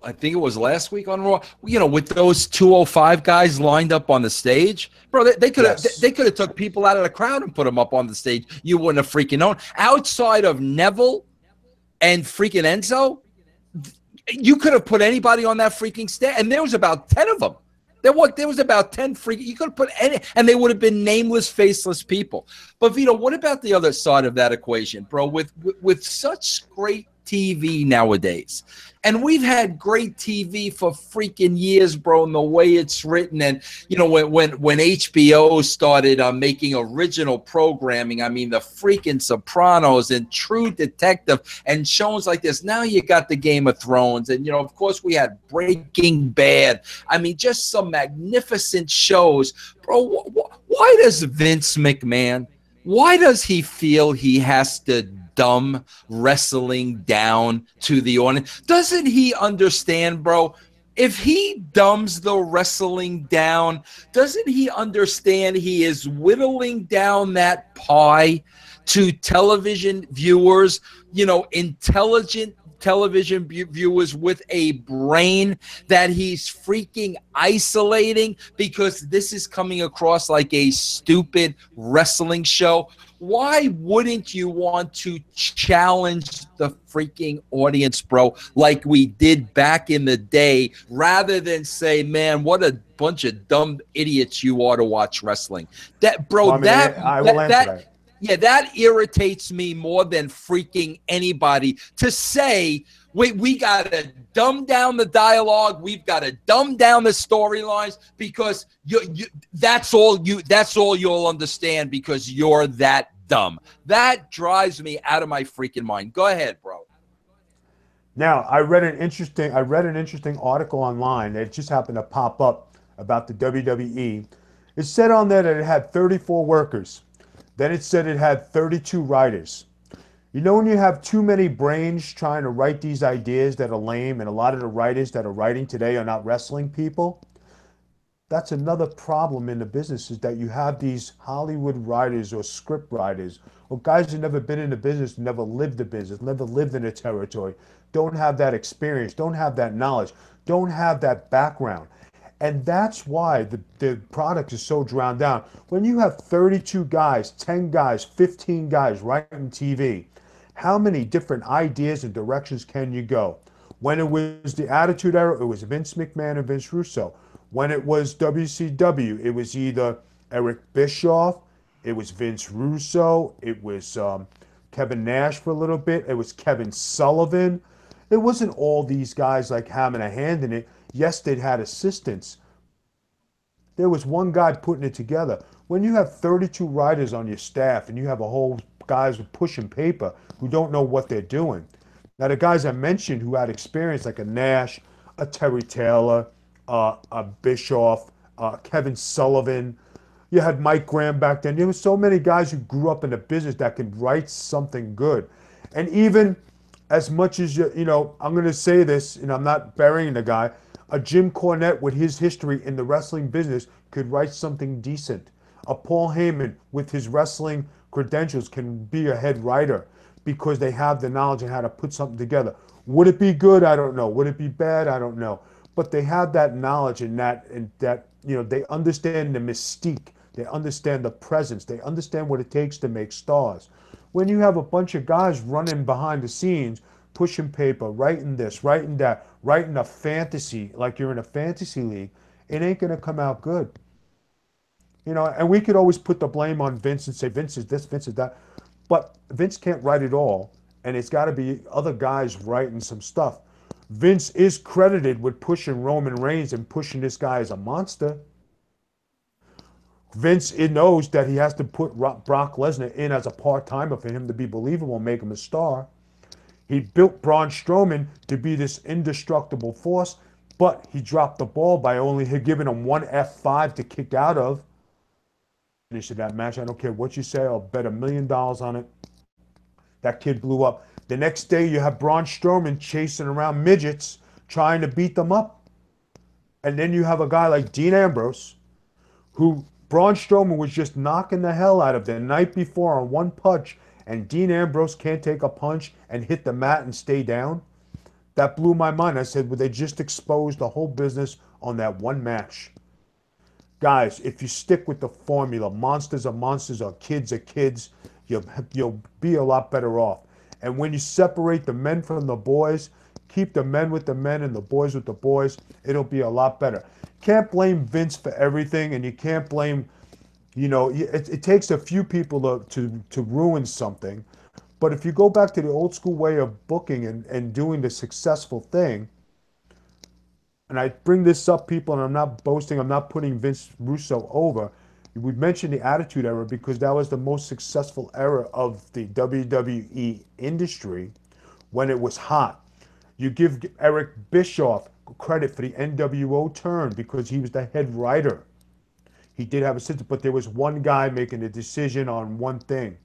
I think it was last week on Raw. With those 205 guys lined up on the stage, bro. They could have Yes. they could have took people out of the crowd and put them up on the stage. You wouldn't have freaking known. Outside of Neville and freaking Enzo, you could have put anybody on that freaking stage, and there was about 10 of them. There was about 10 freaking. You could have put any, and they would have been nameless, faceless people. But Vito, what about the other side of that equation, bro? With such great TV nowadays, and we've had great TV for freaking years, bro. And the way it's written, and when HBO started making original programming, I mean the freaking Sopranos and True Detective and shows like this. Now you got the Game of Thrones, and of course we had Breaking Bad. I mean, just some magnificent shows, bro. Why does Vince McMahon? Why does he feel he has to dumb wrestling down to the audience? Doesn't he understand, bro? If he dumbs the wrestling down, doesn't he understand he is whittling down that pie to television viewers, intelligent television viewers with a brain that he's freaking isolating because this is coming across like a stupid wrestling show? Why wouldn't you want to challenge the freaking audience, bro, like we did back in the day, rather than say, man, what a bunch of dumb idiots you are to watch wrestling? That, bro, Well, I mean, I will answer that. Yeah, that irritates me more than freaking anybody to say, wait, we got to dumb down the dialogue. We've got to dumb down the storylines because that's all you'll understand because you're that dumb. That drives me out of my freaking mind. Go ahead, bro. Now, I read an interesting article online that just happened to pop up about the WWE. It said on there that it had 34 workers. Then it said it had 32 writers. When you have too many brains trying to write these ideas that are lame, and a lot of the writers that are writing today are not wrestling people, that's another problem in the business, is that you have these Hollywood writers or script writers or guys who never been in the business, never lived the business, never lived in a territory, don't have that experience, don't have that knowledge, don't have that background. And that's why the product is so drowned down. When you have 32 guys, 10 guys, 15 guys writing TV, how many different ideas and directions can you go? When it was the Attitude Era, it was Vince McMahon and Vince Russo. When it was WCW, it was either Eric Bischoff, it was Vince Russo, it was Kevin Nash for a little bit, it was Kevin Sullivan. It wasn't all these guys like having a hand in it. Yes, they'd had assistants. There was one guy putting it together. When you have 32 writers on your staff and you have a whole guys pushing paper who don't know what they're doing. Now, the guys I mentioned who had experience, like a Nash, a Terry Taylor, a Bischoff, Kevin Sullivan. You had Mike Graham back then. There were so many guys who grew up in the business that could write something good. And even as much as I'm going to say this, and I'm not burying the guy, a Jim Cornette with his history in the wrestling business could write something decent. A Paul Heyman with his wrestling credentials can be a head writer because they have the knowledge on how to put something together. Would it be good? I don't know. Would it be bad? I don't know. But they have that knowledge and that they understand the mystique. They understand the presence. They understand what it takes to make stars. When you have a bunch of guys running behind the scenes, pushing paper, writing this, writing that, writing a fantasy like you're in a fantasy league, it ain't going to come out good. And we could always put the blame on Vince and say, Vince is this, Vince is that. But Vince can't write it all, and it's got to be other guys writing some stuff. Vince is credited with pushing Roman Reigns and pushing this guy as a monster. Vince knows that he has to put Brock Lesnar in as a part-timer for him to be believable and make him a star. He built Braun Strowman to be this indestructible force, but he dropped the ball by only giving him one F5 to kick out of. Finish of that match. I don't care what you say. I'll bet $1 million on it. That kid blew up. The next day, you have Braun Strowman chasing around midgets, trying to beat them up. And then you have a guy like Dean Ambrose, who Braun Strowman was just knocking the hell out of the night before on one punch, and Dean Ambrose can't take a punch and hit the mat and stay down, that blew my mind. I said, well, they just exposed the whole business on that one match. Guys, if you stick with the formula, monsters are monsters, or kids are kids, you'll be a lot better off. And when you separate the men from the boys, keep the men with the men and the boys with the boys, it'll be a lot better. Can't blame Vince for everything, and you can't blame, it takes a few people to ruin something. But if you go back to the old school way of booking and doing the successful thing, and I bring this up, people, and I'm not boasting, I'm not putting Vince Russo over. We mentioned the Attitude Era because that was the most successful era of the WWE industry when it was hot. You give Eric Bischoff credit for the NWO turn because he was the head writer. He did have a system, but there was one guy making a decision on one thing.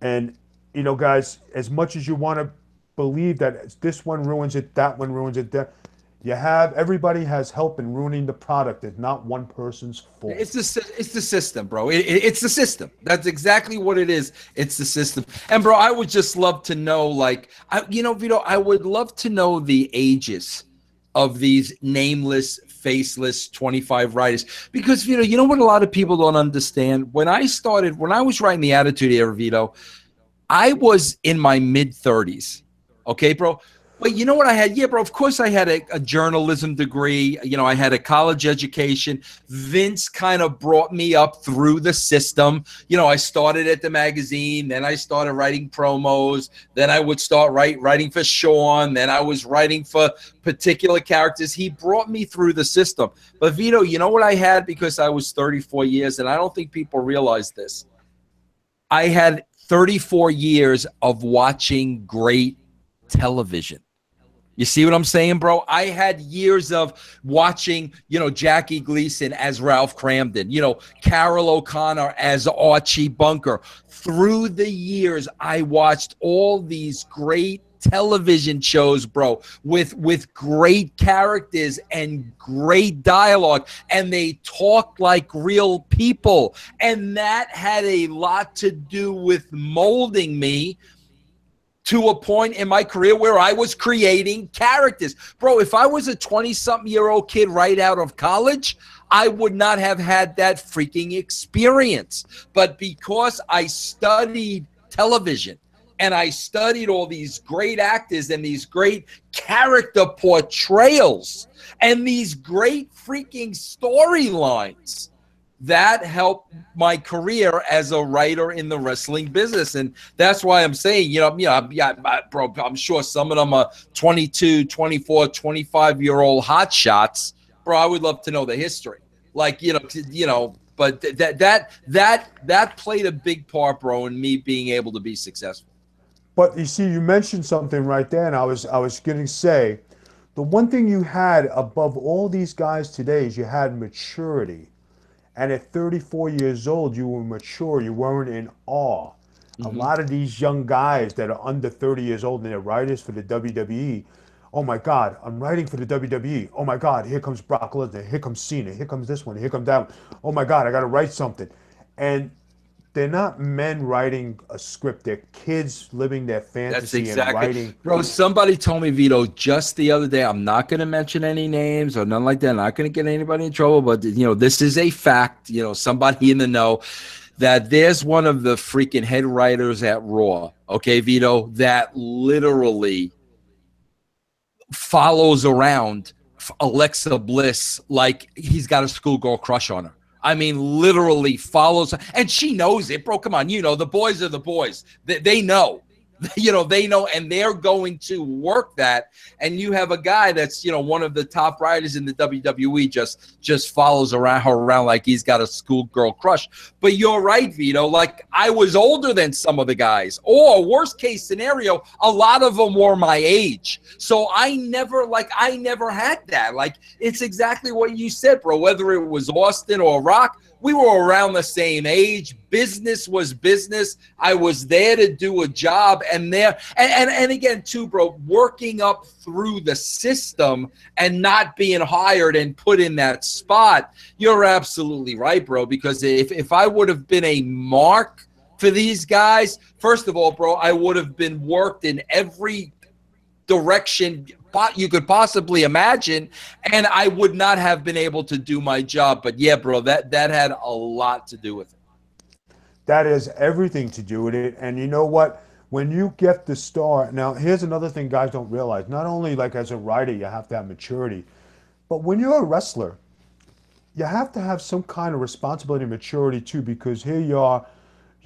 And, guys, as much as you want to believe that this one ruins it, that one ruins it, everybody has help in ruining the product. It's not one person's fault. It's the system, bro. It's the system. That's exactly what it is. It's the system. And bro, I would just love to know, Vito, I would love to know the ages of these nameless, faceless 25 writers, because Vito, you know what a lot of people don't understand? When I was writing the Attitude Era, Vito, I was in my mid-30s. Okay, bro. But you know what I had? Yeah, bro, of course I had a journalism degree. I had a college education. Vince kind of brought me up through the system. I started at the magazine. Then I started writing promos. Then I would start writing for Sean. Then I was writing for particular characters. He brought me through the system. But Vito, you know what I had because I was 34 years, and I don't think people realize this. I had 34 years of watching great television. You see what I'm saying, bro? I had years of watching, Jackie Gleason as Ralph Cramden, Carol O'Connor as Archie Bunker. Through the years, I watched all these great television shows, bro, with great characters and great dialogue, and they talked like real people. And that had a lot to do with molding me to a point in my career where I was creating characters. Bro, if I was a 20-something-year-old kid right out of college, I would not have had that freaking experience. But because I studied television and I studied all these great actors and these great character portrayals and these great freaking storylines, that helped my career as a writer in the wrestling business. And that's why I'm saying, bro, I'm sure some of them are 22, 24, 25-year-old hot shots. Bro, I would love to know the history. But that played a big part, bro, in me being able to be successful. But you see, you mentioned something right there, and I was going to say, the one thing you had above all these guys today is you had maturity. And at 34 years old, you were mature. You weren't in awe. Mm-hmm. A lot of these young guys that are under 30 years old and they're writers for the WWE, oh my God, I'm writing for the WWE. Oh my God, here comes Brock Lesnar. Here comes Cena. Here comes this one. Here comes that one. Oh my God, I got to write something. And they're not men writing a script. They're kids living their fantasy and writing. Bro, somebody told me, Vito, just the other day, I'm not going to mention any names or nothing like that. I'm not going to get anybody in trouble, but, this is a fact, somebody in the know, that there's one of the freaking head writers at Raw, okay, Vito, that literally follows around Alexa Bliss like he's got a schoolgirl crush on her. I mean, literally follows, and she knows it, bro. Come on, the boys are the boys. They know, they know, and they're going to work that. And you have a guy that's, one of the top writers in the WWE just follows her around like he's got a schoolgirl crush. But you're right, Vito. Like, I was older than some of the guys, or worst case scenario, a lot of them were my age. So I never had that. Like, it's exactly what you said, bro. Whether it was Austin or Rock, we were around the same age. Business was business. I was there to do a job, and again too, bro, working up through the system and not being hired and put in that spot. You're absolutely right, bro, because if I would have been a mark for these guys, first of all, bro, I would have been worked in every direction you could possibly imagine, and I would not have been able to do my job. But yeah, bro, that had a lot to do with it. That has everything to do with it. And you know what? When you get the star, now here's another thing guys don't realize. Not only like as a writer, you have to have maturity, but when you're a wrestler, you have to have some kind of responsibility and maturity too, because here you are,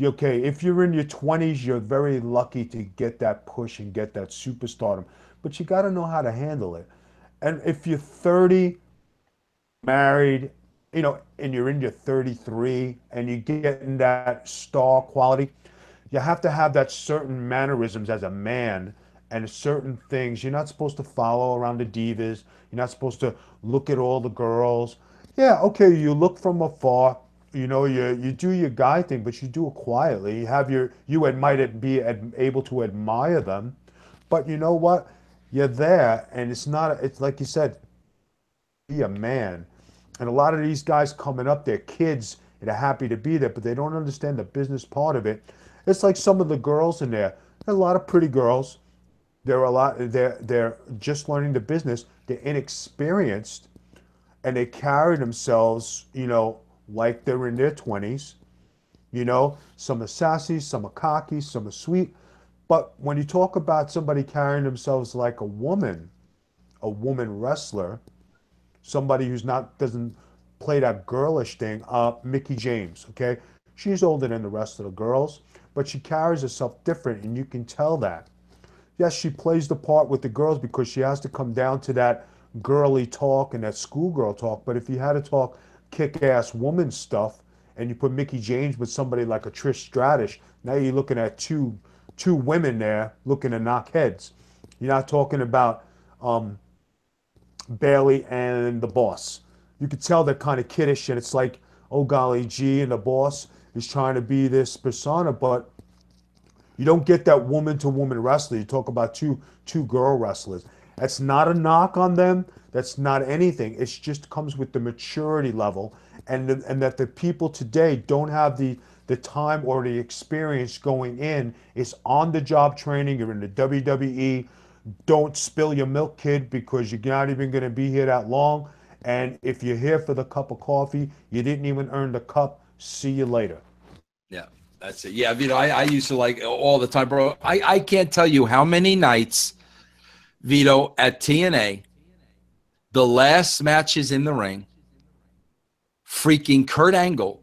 okay, if you're in your 20s, you're very lucky to get that push and get that superstardom, but you got to know how to handle it. And if you're 30, married, and you're in your 33 and you're getting that star quality, you have to have that certain mannerisms as a man and certain things. You're not supposed to follow around the divas. You're not supposed to look at all the girls. Yeah, okay, you look from afar. You do your guy thing, but you do it quietly. You might be able to admire them, but you know what? You're there, and it's like you said, be a man. And a lot of these guys coming up, they're kids and they're happy to be there, but they don't understand the business part of it. It's like some of the girls in there. There are a lot of pretty girls. They're just learning the business. They're inexperienced and they carry themselves, like they're in their 20s. Some are sassy, some are cocky, some are sweet. But when you talk about somebody carrying themselves like a woman wrestler, somebody who's not doesn't play that girlish thing, Mickey James, okay? She's older than the rest of the girls, but she carries herself different, and you can tell that. Yes, she plays the part with the girls because she has to come down to that girly talk and that schoolgirl talk, but if you had to talk kick-ass woman stuff and you put Mickey James with somebody like a Trish Stratus, now you're looking at two women there looking to knock heads. You're not talking about Bailey and the boss. You could tell they're kind of kiddish, and it's like, oh golly gee, and the boss is trying to be this persona, but you don't get that woman to woman wrestler. You talk about two girl wrestlers. That's not a knock on them. That's not anything. It just comes with the maturity level, and that the people today don't have the time or the experience going in. It's on the job training. You're in the WWE. Don't spill your milk, kid, because you're not even going to be here that long. And if you're here for the cup of coffee, you didn't even earn the cup. See you later. Yeah, that's it. Yeah, Vito, I used to like all the time, bro. I can't tell you how many nights, Vito, at TNA, the last matches in the ring, freaking Kurt Angle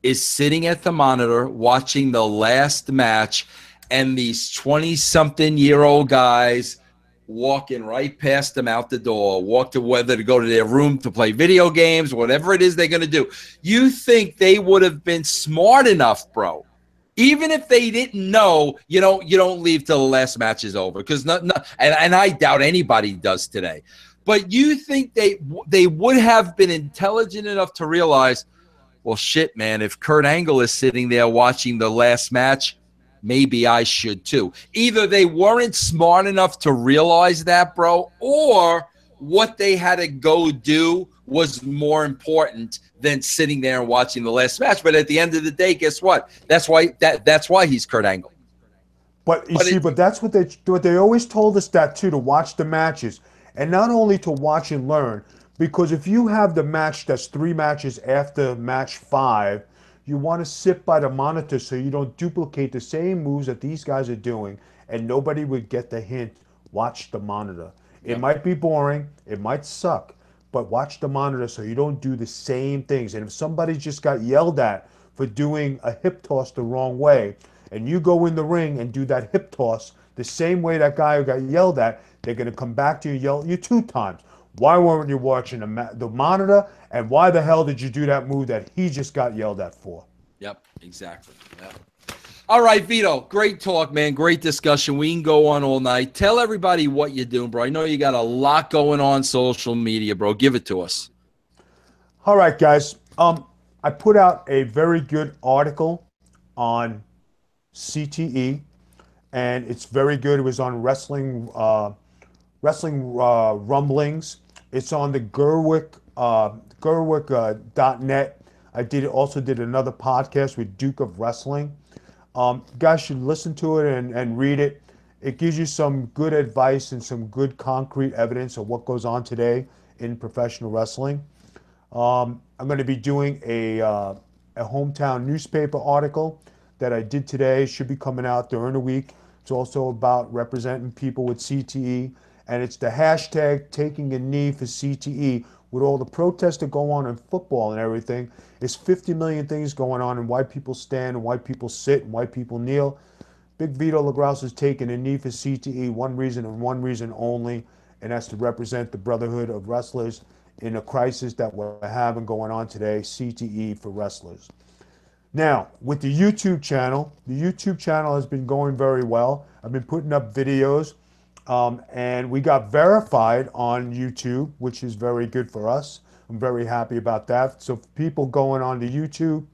is sitting at the monitor watching the last match, and these 20-something-year-old guys walking right past them out the door, whether to go to their room to play video games, whatever it is they're going to do. You think they would have been smart enough, bro? Even if they didn't know, you don't leave till the last match is over, because and I doubt anybody does today. But you think they would have been intelligent enough to realize, well, shit, man, if Kurt Angle is sitting there watching the last match, maybe I should too. Either they weren't smart enough to realize that, bro, or what they had to go do was more important than sitting there and watching the last match. But at the end of the day, guess what? That's why he's Kurt Angle. But that's what they always told us that too, to watch the matches. And not only to watch and learn, because if you have the match that's 3 matches after match 5, you want to sit by the monitor so you don't duplicate the same moves that these guys are doing, and nobody would get the hint. Watch the monitor. It might be boring, it might suck, but watch the monitor so you don't do the same things. And if somebody just got yelled at for doing a hip toss the wrong way, and you go in the ring and do that hip toss the same way that guy who got yelled at, they're going to come back to you and yell at you 2 times. Why weren't you watching the monitor? And why the hell did you do that move that he just got yelled at for? Yep, exactly. Yep. All right, Vito, great talk, man. Great discussion. We can go on all night. Tell everybody what you're doing, bro. I know you got a lot going on social media, bro. Give it to us. All right, guys. I put out a very good article on CTE, and it's very good. It was on wrestling rumblings. It's on the Gerwick.net. I also did another podcast with Duke of Wrestling. You guys should listen to it and read it. It gives you some good advice and some good concrete evidence of what goes on today in professional wrestling. I'm going to be doing a hometown newspaper article that I did today. Should be coming out during the week. It's also about representing people with CTE, and it's the hashtag taking a knee for CTE. With all the protests that go on in football and everything, there's 50 million things going on, and why people stand and why people sit and why people kneel. Big Vito LaGrouse is taking a knee for CTE, one reason and one reason only, and that's to represent the brotherhood of wrestlers in a crisis that we're having going on today, CTE for wrestlers. Now, with the YouTube channel has been going very well. I've been putting up videos, and we got verified on YouTube, which is very good for us. I'm very happy about that. So, people going on to YouTube,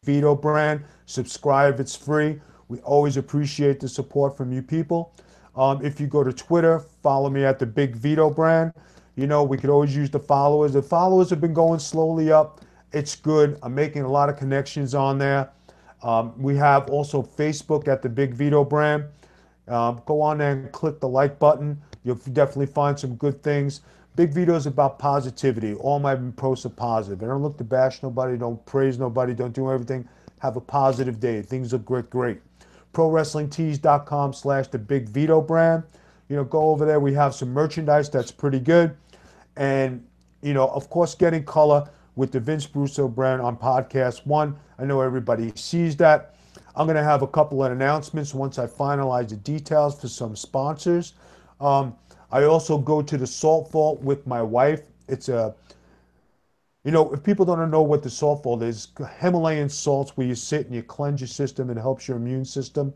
Vito brand, subscribe, it's free. We always appreciate the support from you people. If you go to Twitter, follow me at the Big Vito brand. You know, we could always use the followers. The followers have been going slowly up. It's good. I'm making a lot of connections on there. We have also Facebook at the Big Vito brand. Go on there and click the like button. You'll definitely find some good things. Big Vito is about positivity. All my posts are positive. I don't look to bash nobody, don't praise nobody, don't do everything. Have a positive day. Things look great, great. ProWrestlingTees.com/the Big Vito brand. You know, go over there. We have some merchandise that's pretty good. And, you know, of course, getting color with the Vince Russo brand on Podcast One. I know everybody sees that. I'm going to have a couple of announcements once I finalize the details for some sponsors. I also go to the Salt Vault with my wife. It's a, you know, if people don't know what the Salt Vault is, Himalayan salts where you sit and you cleanse your system and it helps your immune system.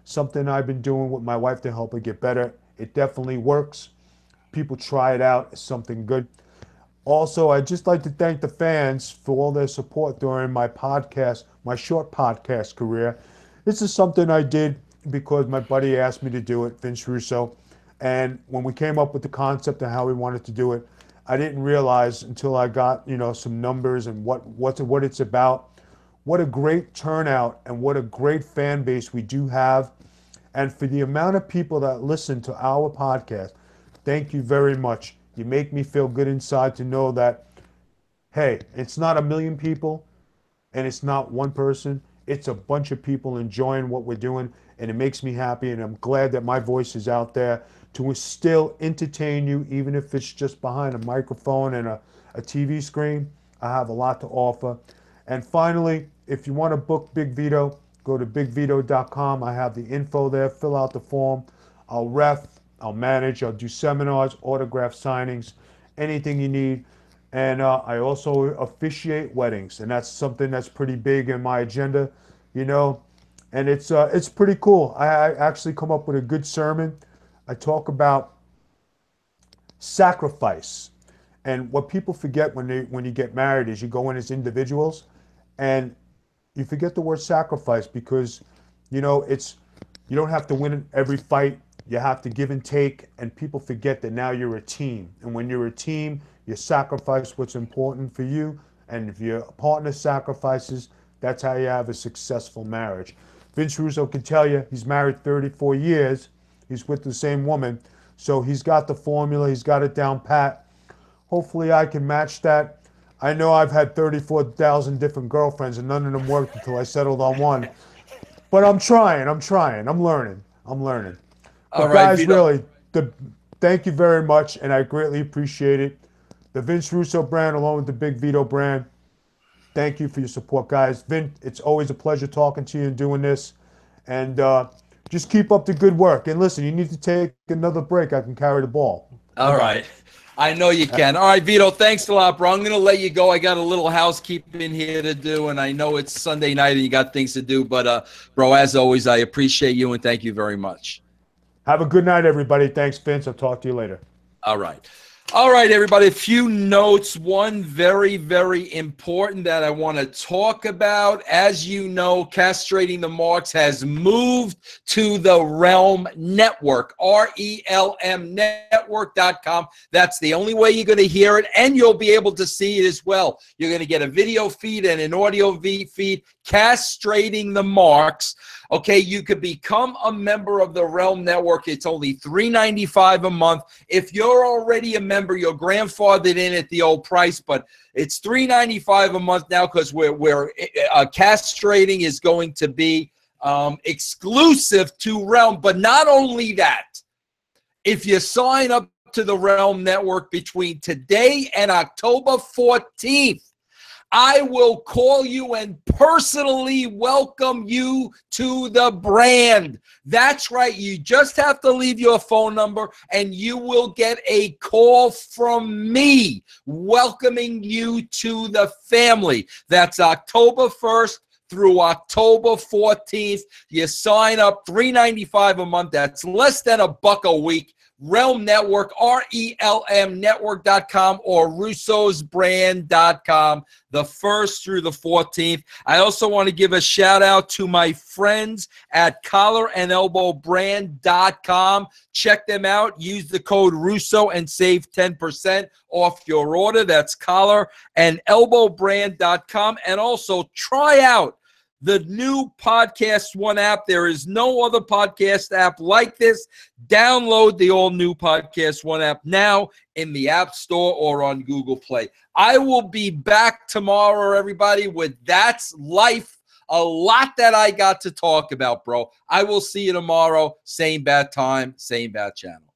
Something I've been doing with my wife to help her get better. It definitely works. People try it out. It's something good. Also, I'd just like to thank the fans for all their support during my podcast, my short podcast career. This is something I did because my buddy asked me to do it, Vince Russo. And when we came up with the concept and how we wanted to do it, I didn't realize until I got, you know, some numbers and what it's about. What a great turnout and what a great fan base we do have. And for the amount of people that listen to our podcast, thank you very much. You make me feel good inside to know that, hey, it's not a million people and it's not one person. It's a bunch of people enjoying what we're doing, and it makes me happy, and I'm glad that my voice is out there to still entertain you, even if it's just behind a microphone and a TV screen. I have a lot to offer. And finally, if you want to book Big Vito, go to bigvito.com. I have the info there. Fill out the form. I'll ref, I'll manage, I'll do seminars, autograph signings, anything you need. And I also officiate weddings, and that's something that's pretty big in my agenda, you know. And it's pretty cool. I actually come up with a good sermon. I talk about sacrifice, and what people forget when you get married is you go in as individuals, and you forget the word sacrifice because, you know, it's you don't have to win every fight. You have to give and take, and people forget that now you're a team. And when you're a team, you sacrifice what's important for you, and if your partner sacrifices, that's how you have a successful marriage. Vince Russo can tell you he's married 34 years. He's with the same woman, so he's got the formula. He's got it down pat. Hopefully, I can match that. I know I've had 34,000 different girlfriends, and none of them worked until I settled on one. But I'm trying. I'm learning. All But right, guys, Vito. really, thank you very much, and I greatly appreciate it. The Vince Russo brand, along with the Big Vito brand, thank you for your support, guys. Vin, it's always a pleasure talking to you and doing this. And just keep up the good work. And listen, you need to take another break. I can carry the ball. I All got right. it. I know you can. All right, Vito, thanks a lot, bro. I'm going to let you go. I got a little housekeeping here to do, and I know it's Sunday night and you got things to do. But, bro, as always, I appreciate you and thank you very much. Have a good night, everybody. Thanks, Vince. I'll talk to you later. All right. All right, everybody, a few notes. One very, very important that I want to talk about. As you know, Castrating the Marks has moved to the Realm Network, RELM Network.com. That's the only way you're going to hear it, and you'll be able to see it as well. You're going to get a video feed and an audio feed, Castrating the Marks. Okay, you could become a member of the Realm Network. It's only $3.95 a month. If you're already a member, you're grandfathered in at the old price, but it's $3.95 a month now because we're castrating is going to be exclusive to Realm. But not only that, if you sign up to the Realm Network between today and October 14th, I will call you and personally welcome you to the brand. That's right. You just have to leave your phone number and you will get a call from me welcoming you to the family. That's October 1st through October 14th. You sign up, $3.95 a month. That's less than $1 a week. Realm Network, RELM Network.com or Russo'sBrand.com, the 1st through the 14th. I also want to give a shout out to my friends at CollarandElbowBrand.com. Check them out. Use the code Russo and save 10% off your order. That's CollarandElbowBrand.com. And also try out the new Podcast One app. There is no other podcast app like this. Download the all-new Podcast One app now in the App Store or on Google Play. I will be back tomorrow, everybody, with That's Life. A lot that I got to talk about, bro. I will see you tomorrow. Same bad time, same bad channel.